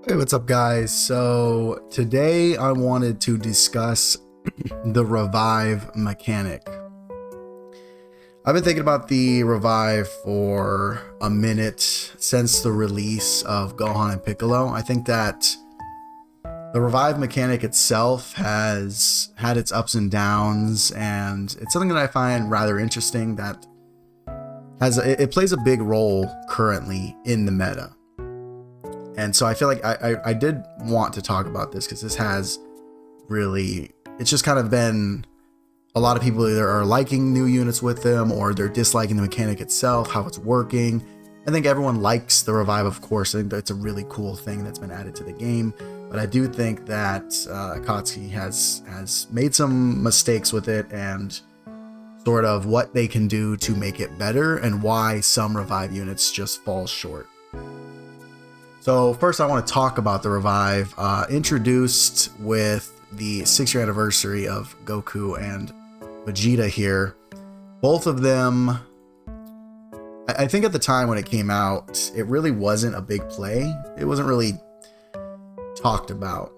Hey, what's up, guys? So today I wanted to discuss the revive mechanic. I've been thinking about the revive for a minute since the release of Gohan and Piccolo. I think that the revive mechanic itself has had its ups and downs, and it's something that I find rather interesting that it plays a big role currently in the meta. And so I feel like I did want to talk about this because this has really, it's just kind of been a lot of people either are liking new units with them or they're disliking the mechanic itself, how it's working. I think everyone likes the revive, of course. I think that's a really cool thing that's been added to the game. But I do think that Akatsuki has made some mistakes with it and sort of what they can do to make it better and why some revive units just fall short. So first I want to talk about the revive, introduced with the 6-year anniversary of Goku and Vegeta here. Both of them, I think at the time when it came out, it really wasn't a big play. It wasn't really talked about.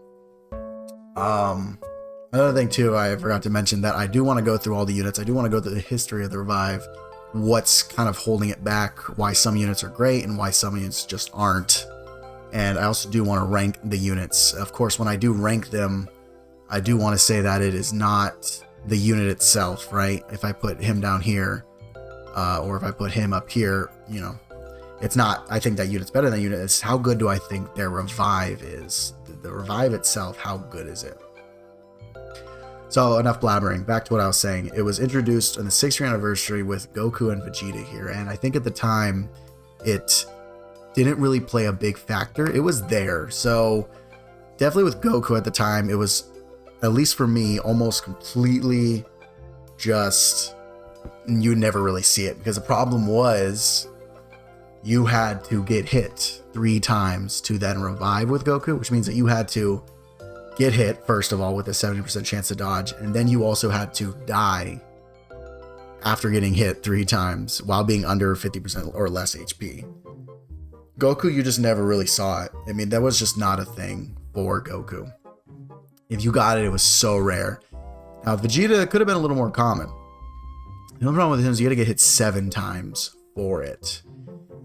Another thing too, I forgot to mention that I do want to go through all the units. I do want to go through the history of the revive, what's kind of holding it back, why some units are great and why some units just aren't. And I also do want to rank the units. Of course, when I do rank them, I do want to say that it is not the unit itself, right? If I put him down here, or if I put him up here, you know, it's not, I think that unit's better than that unit. It's how good do I think their revive is? The revive itself, how good is it? So enough blabbering. Back to what I was saying. It was introduced on the 6-year anniversary with Goku and Vegeta here. And I think at the time, it didn't really play a big factor. It was there. So definitely with Goku at the time, it was, at least for me, almost completely just, you never really see it because the problem was you had to get hit 3 times to then revive with Goku, which means that you had to get hit first of all with a 70% chance to dodge, and then you also had to die after getting hit 3 times while being under 50% or less HP. Goku, you just never really saw it. I mean, that was just not a thing for Goku. If you got it, it was so rare. Now, Vegeta could have been a little more common. The only problem with him is you got to get hit 7 times for it.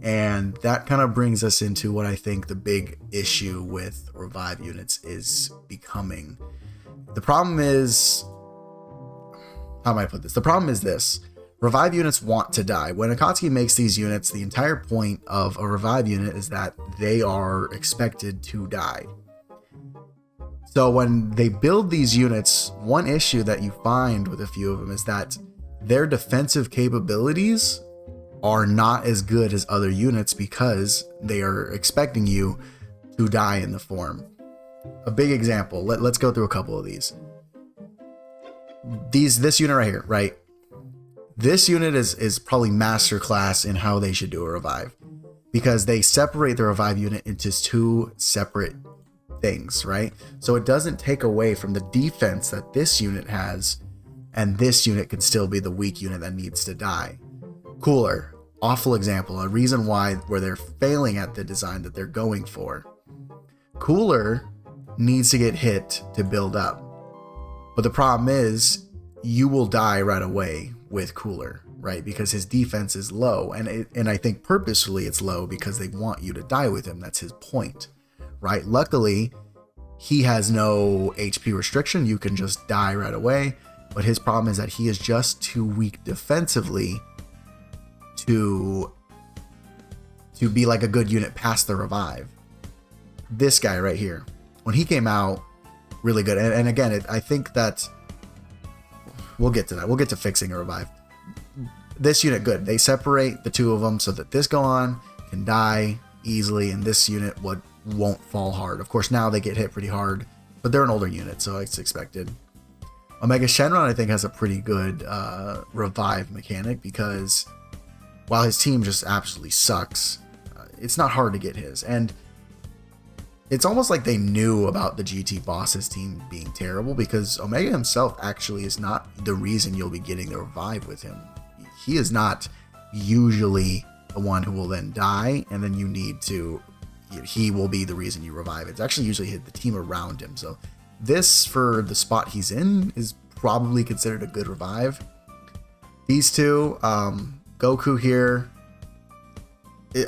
And that kind of brings us into what I think the big issue with revive units is becoming. The problem is, how am I put this? The problem is this. Revive units want to die. When Akatsuki makes these units, the entire point of a revive unit is that they are expected to die. So when they build these units, one issue that you find with a few of them is that their defensive capabilities are not as good as other units because they are expecting you to die in the form. A big example, let's go through a couple of these. This unit right here, right? This unit is probably masterclass in how they should do a revive because they separate the revive unit into 2 separate things, right? So it doesn't take away from the defense that this unit has, and this unit can still be the weak unit that needs to die. Cooler, awful example, a reason where they're failing at the design that they're going for. Cooler needs to get hit to build up, but the problem is you will die right away with Cooler, right? Because his defense is low, and I think purposefully it's low because they want you to die with him. That's his point, right? Luckily, he has no HP restriction. You can just die right away, but his problem is that he is just too weak defensively to be like a good unit past the revive. This guy right here, when he came out, really good. And again, I think that we'll get to that. We'll get to fixing a revive. This unit, good. They separate the 2 of them so that this Gohan can die easily and this unit won't fall hard. Of course, now they get hit pretty hard, but they're an older unit, so it's expected. Omega Shenron, I think, has a pretty good revive mechanic because while his team just absolutely sucks, it's not hard to get his. And it's almost like they knew about the GT Boss's team being terrible because Omega himself actually is not the reason you'll be getting the revive with him. He is not usually the one who will then die, and then you need to he will be the reason you revive. It's actually usually the team around him. So this, for the spot he's in, is probably considered a good revive. These two, Goku here,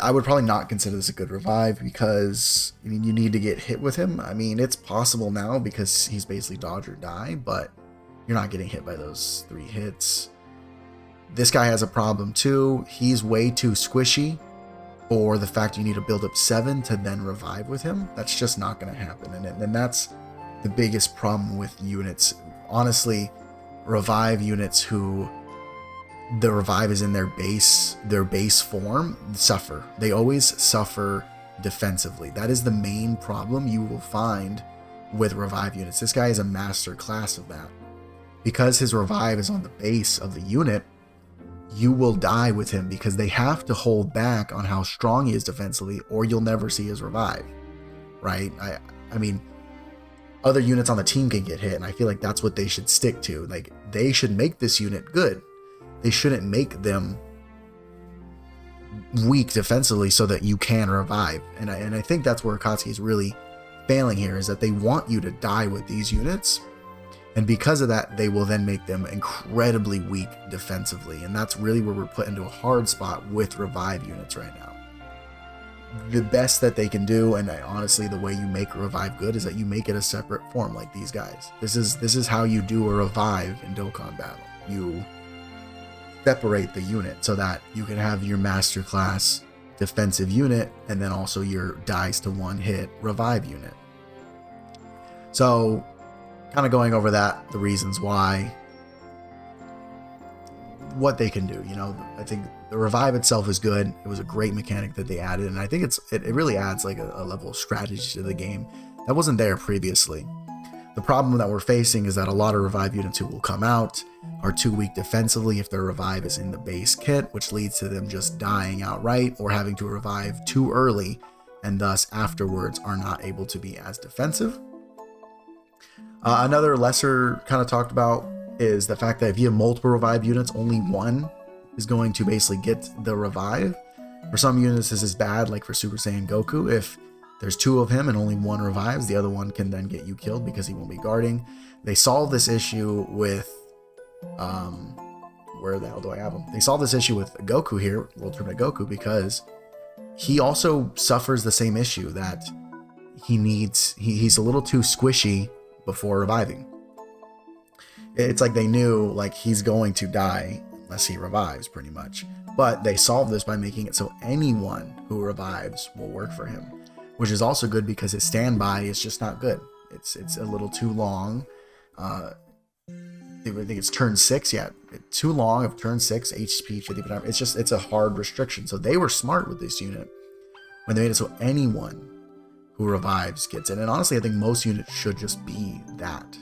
I would probably not consider this a good revive because, I mean, you need to get hit with him. I mean, it's possible now because he's basically dodge or die, but you're not getting hit by those 3 hits. This guy has a problem too. He's way too squishy for the fact you need to build up 7 to then revive with him. That's just not going to happen. And that's the biggest problem with units. Honestly, revive units who the revive is in their base form suffer. They always suffer defensively. That is the main problem you will find with revive units. This guy is a master class of that. Because his revive is on the base of the unit, you will die with him because they have to hold back on how strong he is defensively, or you'll never see his revive, right? I mean, other units on the team can get hit, and I feel like that's what they should stick to. Like, they should make this unit good. They shouldn't make them weak defensively so that you can revive. And I think that's where Akatsuki is really failing here, is that they want you to die with these units. And because of that, they will then make them incredibly weak defensively. And that's really where we're put into a hard spot with revive units right now. The best that they can do, and honestly, the way you make a revive good, is that you make it a separate form like these guys. This is how you do a revive in Dokkan battle. You separate the unit so that you can have your masterclass defensive unit and then also your dies to 1 hit revive unit. So kind of going over that, the reasons why, what they can do. You know, I think the revive itself is good. It was a great mechanic that they added, and I think it really adds like a level of strategy to the game that wasn't there previously. The problem that we're facing is that a lot of revive units who will come out are too weak defensively if their revive is in the base kit, which leads to them just dying outright or having to revive too early, and thus afterwards are not able to be as defensive. Another lesser kind of talked about is the fact that if you have multiple revive units, only one is going to basically get the revive. For some units, this is bad, like for Super Saiyan Goku. If there's 2 of him and only 1 revives, the other one can then get you killed because he won't be guarding. They solved this issue with, where the hell do I have him? They solved this issue with Goku here, World Tournament Goku, because he also suffers the same issue that he's a little too squishy before reviving. It's like they knew like he's going to die unless he revives, pretty much. But they solved this by making it so anyone who revives will work for him, which is also good because his standby is just not good. It's a little too long. I think it's turn 6. Yeah, too long of turn 6 HP 50%. It's a hard restriction. So they were smart with this unit when they made it so anyone who revives gets it. And honestly, I think most units should just be that.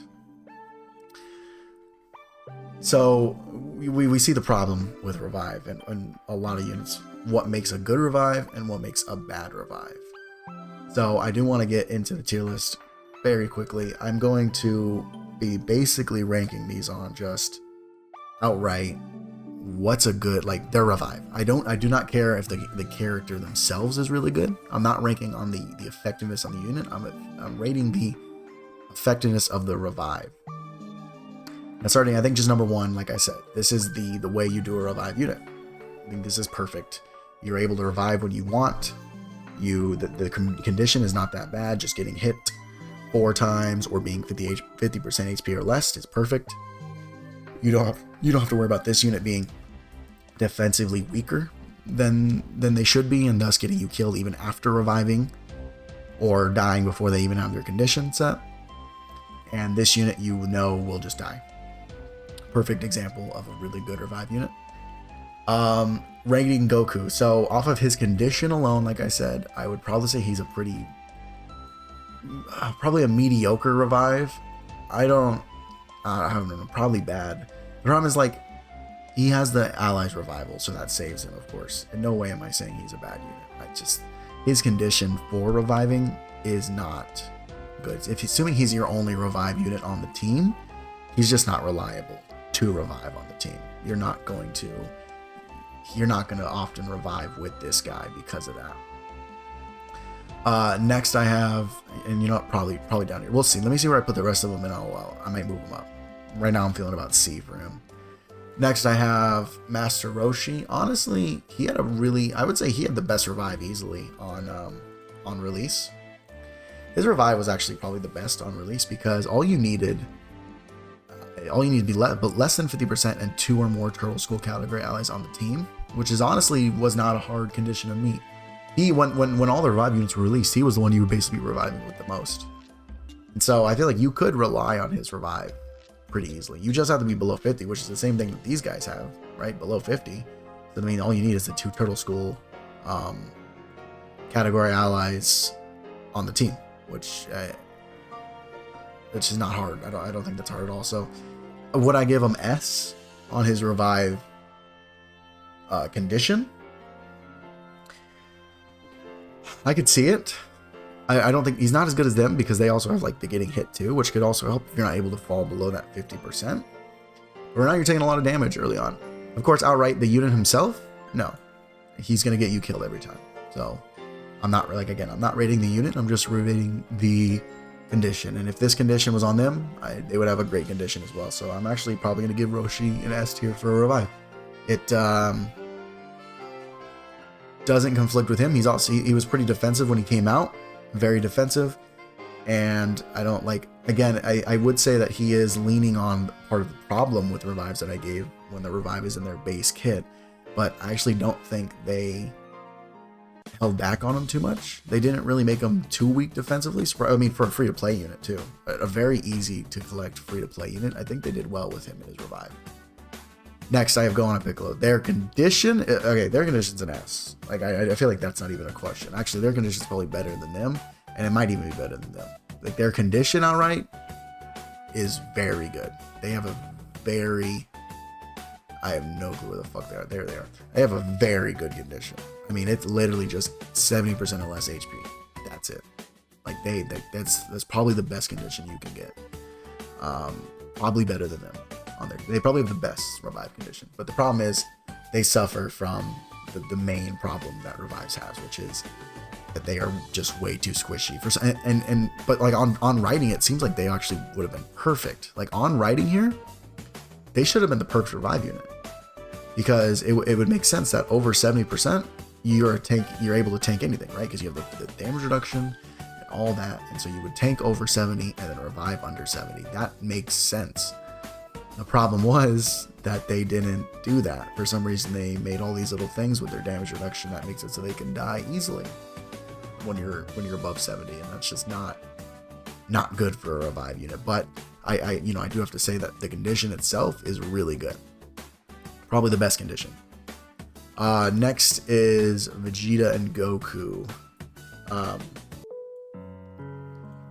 So we see the problem with revive and a lot of units, what makes a good revive and what makes a bad revive. So I do want to get into the tier list very quickly. I'm going to be basically ranking these on just outright what's a good, like, their revive. I do not care if the character themselves is really good. I'm not ranking on the effectiveness on the unit. I'm rating the effectiveness of the revive. Now starting, I think just number 1, like I said, this is the way you do a revive unit. I think this is perfect. You're able to revive when you want. The condition is not that bad. Just getting hit 4 times or being 50% HP or less is perfect. You don't have to worry about this unit being defensively weaker than they should be, and thus getting you killed even after reviving or dying before they even have their condition set. And this unit, you know, will just die. Perfect example of a really good revive unit. Rating Goku. So off of his condition alone, like I said, I would probably say he's a probably a mediocre revive. I don't know, probably bad. The problem is, like, he has the allies revival, so that saves him, of course. In no way am I saying he's a bad unit. His condition for reviving is not good. Assuming he's your only revive unit on the team, he's just not reliable to revive on the team. You're not going to often revive with this guy because of that. Next I have, and you know what, probably down here. We'll see. Let me see where I put the rest of them, and I might move them up. Right now I'm feeling about C for him. Next I have Master Roshi. Honestly, he had I would say he had the best revive easily on release. His revive was actually probably the best on release because all you needed to be less than 50% and 2 or more Turtle School category allies on the team, which is honestly was not a hard condition to meet. When all the revive units were released, he was the one you were basically reviving with the most. And so I feel like you could rely on his revive pretty easily. You just have to be below 50, which is the same thing that these guys have, right? Below 50. So I mean, all you need is the 2 Turtle School category allies on the team, which is not hard. I don't think that's hard at all. So would I give him S on his revive condition? I could see it. I don't think he's not as good as them because they also have like the getting hit too, which could also help if you're not able to fall below that 50%. But now you're taking a lot of damage early on. Of course, outright the unit himself, no, he's gonna get you killed every time. So I'm not I'm not rating the unit. I'm just rating the condition. And if this condition was on them, they would have a great condition as well. So I'm actually probably gonna give Roshi an S tier for a revive. It doesn't conflict with him. He was pretty defensive when he came out. Very defensive, and I don't like, again, I would say that he is leaning on part of the problem with revives that I gave when the revive is in their base kit, but I actually don't think they held back on him too much. They didn't really make him too weak defensively. I mean, for a free-to-play unit too, a very easy to collect free-to-play unit. I think they did well with him in his revive. Next, I have Gohan and Piccolo. Their condition, okay, their condition's an S. Like, I feel like that's not even a question. Actually, their condition's probably better than them, and it might even be better than them. Like, their condition outright is very good. They have I have no clue where the fuck they are. There they are. They have a very good condition. I mean, it's literally just 70% or less HP. That's it. Like, that's probably the best condition you can get. Probably better than them. They probably have the best revive condition, but the problem is they suffer from the main problem that revives has, which is that they are just way too squishy but like on writing, it seems like they actually would have been perfect. Like on writing here, they should have been the perfect revive unit because it would make sense that over 70% you're able to tank anything, right? Because you have the damage reduction and all that, and so you would tank over 70 and then revive under 70. That makes sense. The problem was that they didn't do that. For some reason, they made all these little things with their damage reduction that makes it so they can die easily when you're above 70, and that's just not good for a revive unit. But I do have to say that the condition itself is really good. Probably the best condition. Next is Vegeta and Goku. Let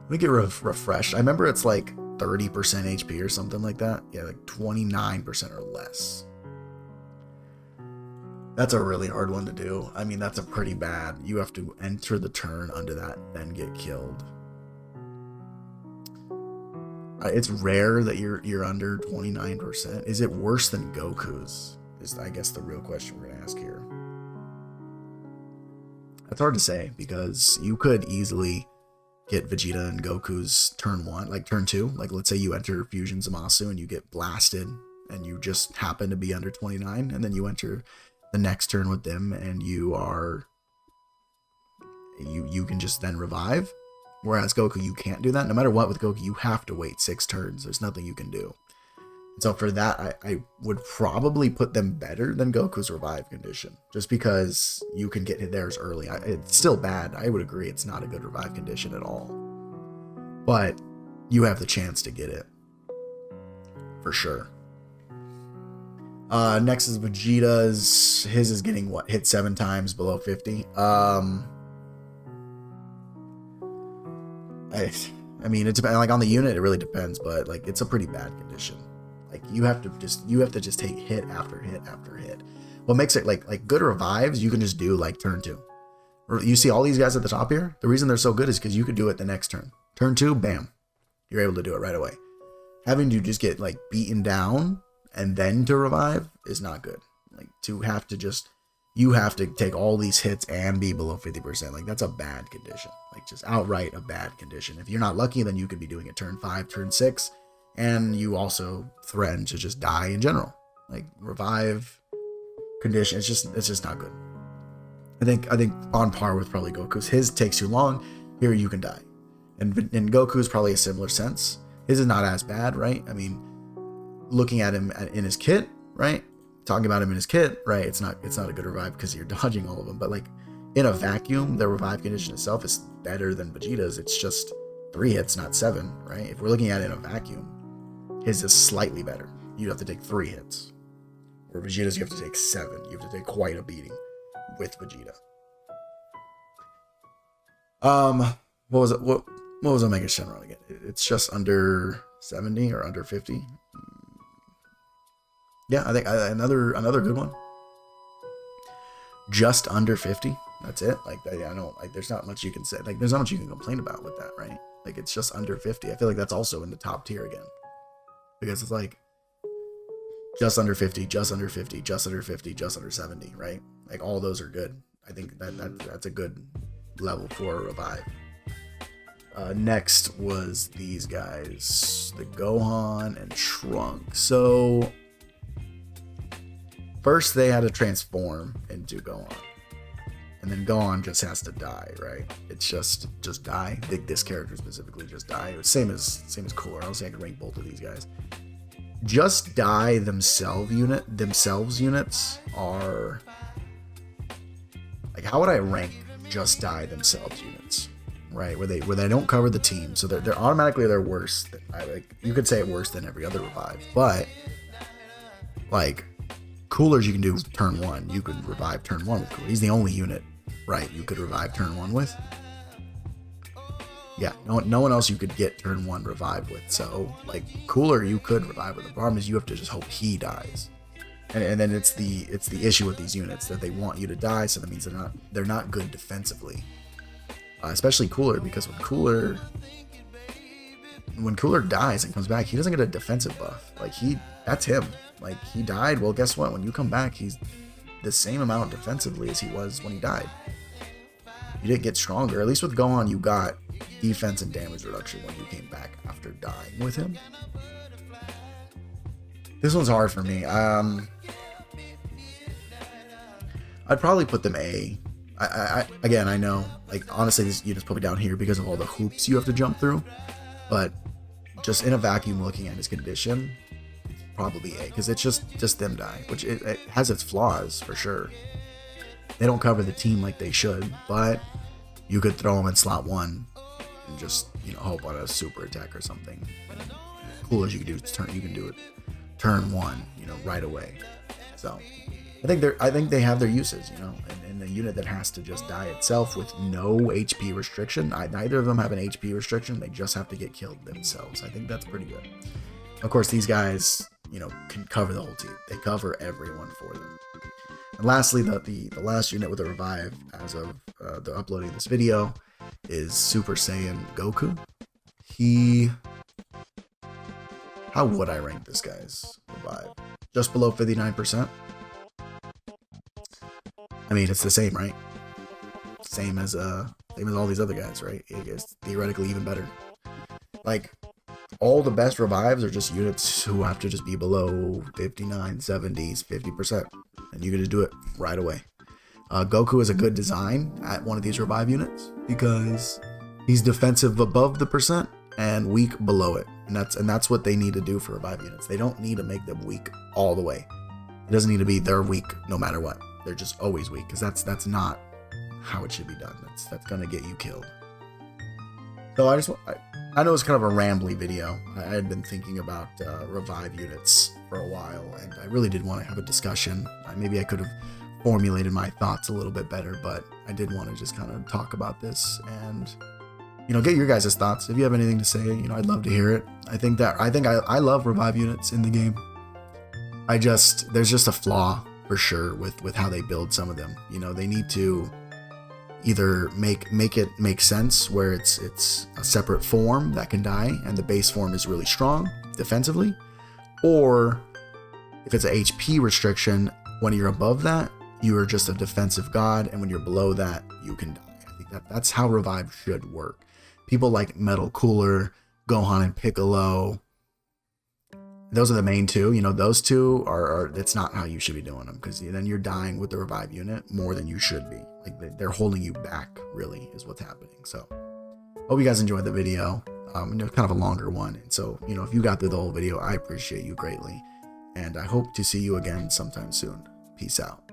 me get refreshed. I remember it's like 30% HP or something like that. Yeah, like 29% or less. That's a really hard one to do. I mean, that's a pretty bad. You have to enter the turn under that, then get killed. It's rare that you're under 29%. Is it worse than Goku's? Is, I guess, the real question we're gonna ask here. That's hard to say because you could easily get Vegeta and Goku's turn 1, like turn 2. Like, let's say you enter Fusion Zamasu and you get blasted and you just happen to be under 29, and then you enter the next turn with them and you can just then revive. Whereas Goku, you can't do that. No matter what with Goku, you have to wait 6 turns. There's nothing you can do. And so for that, I would probably put them better than Goku's revive condition, just because you can get theirs early. It's still bad. I would agree it's not a good revive condition at all. But you have the chance to get it. For sure. Next is Vegeta's. His is getting, what, hit 7 times below 50. I mean, it depends. Like on the unit, it really depends, but like it's a pretty bad condition. Like you have to just take hit after hit after hit. What makes it like good revives, you can just do like turn 2. You see all these guys at the top here. The reason they're so good is because you could do it the next turn. Turn 2, bam, you're able to do it right away. Having to just get like beaten down and then to revive is not good. Like to have to just you have to take all these hits and be below 50%. Like, that's a bad condition. Like, just outright a bad condition. If you're not lucky, then you could be doing it turn 5, turn 6, and you also threaten to just die in general. Like, revive condition, it's just not good. I think on par with probably Goku's. His takes too long. Here you can die. And Goku's probably a similar sense. His is not as bad, right? I mean, looking at him in his kit, right? Talking about him in his kit, right? It's not a good revive because you're dodging all of them. But like in a vacuum, the revive condition itself is better than Vegeta's. It's just 3 hits, not 7, right? If we're looking at it in a vacuum, his is slightly better. You have to take 3 hits. Where Vegeta's, you have to take 7. You have to take quite a beating with Vegeta. What was it? What was Omega Shenron again? It's just under 70 or under 50. Yeah, I think another good one. Just under 50. That's it. Like, I don't like. There's not much you can say. Like, there's not much you can complain about with that, right? Like, it's just under 50. I feel like that's also in the top tier again, because it's like just under 50, just under 50, just under 50, just under 70, right? Like, all those are good. I think that's a good level for a revive. Next was these guys, the Gohan and Trunks. So first they had to transform into Gohan, and then Gohan just has to die, right? It's just die. This character specifically just die. It was same as Cooler. I was saying I could rank both of these guys. Just die themselves units are like, how would I rank just die themselves units? Right, where they don't cover the team, so they're automatically worse than, you could say it worse than every other revive. But like Coolers, you can do turn 1. You could revive turn 1 with Cooler. He's the only unit, right, you could revive turn 1 with. Yeah, no one else you could get turn 1 revived with. So like Cooler, you could revive with. The problem is you have to just hope he dies. And then it's the issue with these units that they want you to die, so that means they're not good defensively. Especially Cooler, because when Cooler dies and comes back, he doesn't get a defensive buff. Like, that's him. Like, he died. Well, guess what? When you come back, he's the same amount defensively as he was when he died. You didn't get stronger. At least with Gohan, you got defense and damage reduction when you came back after dying with him. This one's hard for me. I'd probably put them A. Again, I know, like, honestly, this unit's probably down here because of all the hoops you have to jump through, but just in a vacuum, looking at his condition, it's probably A, because it's just them die, which it has its flaws for sure. They don't cover the team like they should, but you could throw them in slot 1 and just, hope on a super attack or something. And cool as you can do it turn 1, right away. So I think they have their uses, and a unit that has to just die itself with no HP restriction. Neither of them have an HP restriction. They just have to get killed themselves. I think that's pretty good. Of course, these guys, can cover the whole team. They cover everyone for them. And lastly, the last unit with a revive as of the uploading of this video is Super Saiyan Goku. How would I rank this guy's revive? Just below 59%. I mean, it's the same, right? Same as all these other guys, right? It's theoretically even better. Like, all the best revives are just units who have to just be below 59, 70s, 50%. And you get to do it right away. Goku is a good design at one of these revive units because he's defensive above the percent and weak below it. And that's what they need to do for revive units. They don't need to make them weak all the way. It doesn't need to be they're weak no matter what. They're just always weak, because that's not how it should be done. That's gonna get you killed. So I know it's kind of a rambly video. I had been thinking about revive units for a while, and I really did want to have a discussion. Maybe I could have formulated my thoughts a little bit better, but I did want to just kind of talk about this and get your guys' thoughts. If you have anything to say, I'd love to hear it. I love revive units in the game. There's just a flaw for sure with how they build some of them. They need to either make it make sense where it's a separate form that can die and the base form is really strong defensively, or if it's a HP restriction, when you're above that, you are just a defensive god, and when you're below that, you can die. I think that's how revive should work. People like Metal Cooler, Gohan and Piccolo, those are the main two. You know, those two are that's not how you should be doing them, because then you're dying with the revive unit more than you should be. Like, they're holding you back, really, is what's happening. So hope you guys enjoyed the video. Kind of a longer one, and so, you know, if you got through the whole video, I appreciate you greatly, and I hope to see you again sometime soon. Peace out.